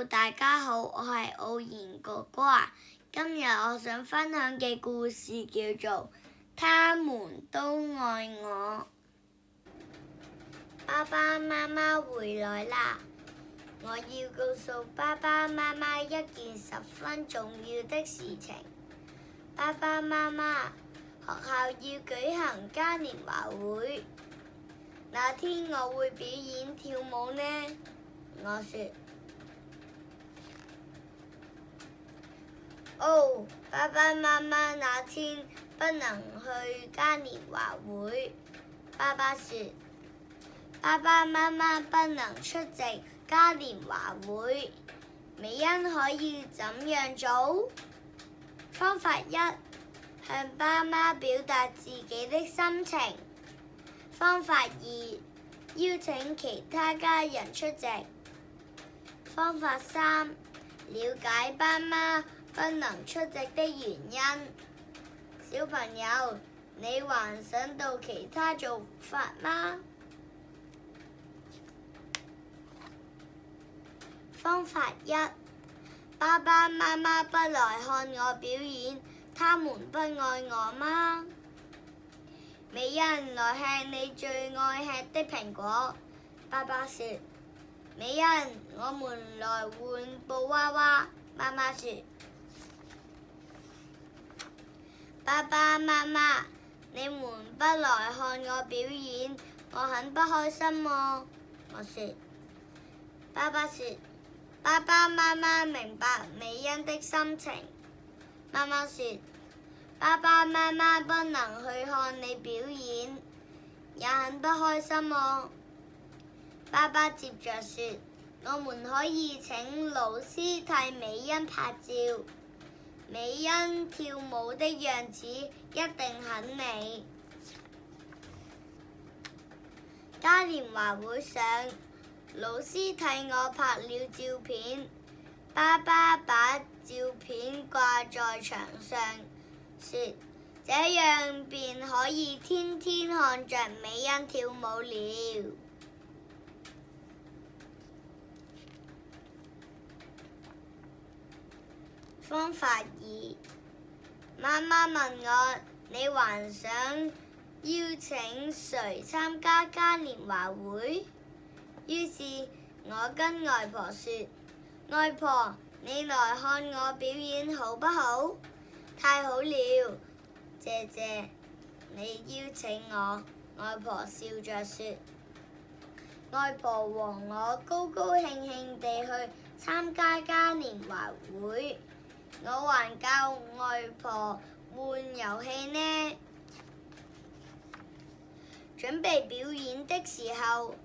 Hello， 大家好，我係奧然哥哥啊。今日我想分享嘅故事叫做《他們都愛我》。爸爸媽媽回來啦，我要告訴爸爸媽媽一件十分重要的事情。爸爸媽媽，學校要舉行嘉年華會，那天我會表演跳舞呢。我說。哦，爸爸媽媽那天不能去嘉年華會。爸爸說，爸爸媽媽不能出席嘉年華會，美欣可以怎樣做？方法一，向爸媽表達自己的心情。方法二，邀請其他家人出席。方法三，了解爸媽不能出席的原因。小朋友，你還想到其他做法嗎？方法一，爸爸媽媽不來看我表演，他們不愛我嗎？美欣，來吃你最愛吃的蘋果。爸爸說，美欣，我們來換布娃娃。媽媽說，爸爸媽媽，你們不來看我表演，我很不開心哦。我說，爸爸說，爸爸媽媽明白美欣的心情。媽媽說，爸爸媽媽不能去看你表演，也很不開心哦。爸爸接着說，我們可以請老師替美欣拍照。美欣跳舞的樣子一定很美。嘉年華會上，老師替我拍了照片，爸爸把照片掛在牆上，說這樣便可以天天看着美欣跳舞了。方法二，媽媽問我，你還想邀請誰參加嘉年華會？於是我跟外婆說，外婆，你來看我表演好不好？太好了，謝謝你邀請我。外婆笑着說。外婆和我高高興興地去參加嘉年華會。我還教外婆玩遊戲呢。準備表演的時候，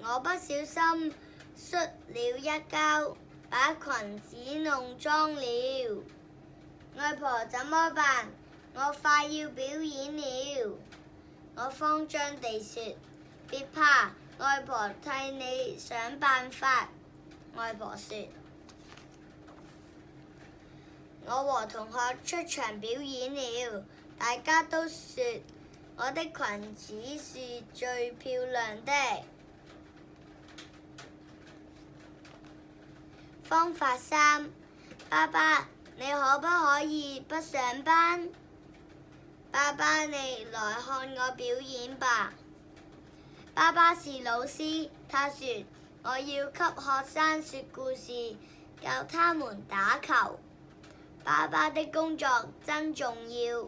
我不小心摔了一跤，把裙子弄髒了。外婆怎麼辦？我快要表演了。我慌張地說，別怕，外婆替你想辦法。外婆說，我和同學出場表演了，大家都說我的裙子是最漂亮的。方法三，爸爸，你可不可以不上班？爸爸，你來看我表演吧。爸爸是老師，他說我要給學生說故事，教他們打球。爸爸的工作真重要。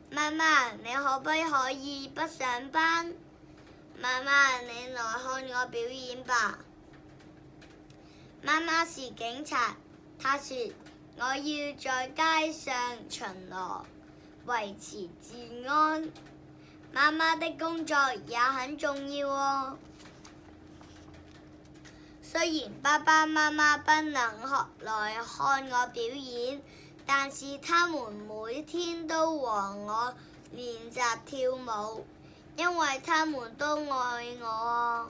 媽媽，你可不可以不上班？媽媽，你來看我表演吧。媽媽是警察，她說我要在街上巡邏，維持治安。媽媽的工作也很重要哦。雖然爸爸媽媽不能來看我表演，但是他們每天都和我練習跳舞，因為他們都愛我。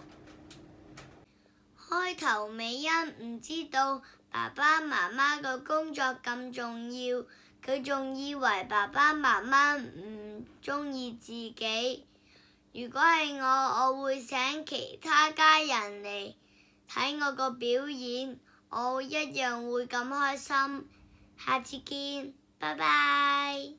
開頭美欣唔知道爸爸媽媽嘅工作咁重要，佢仲以為爸爸媽媽唔鍾意自己。如果係我會請其他家人嚟睇我個表演，我一樣會咁開心。下次見，拜拜。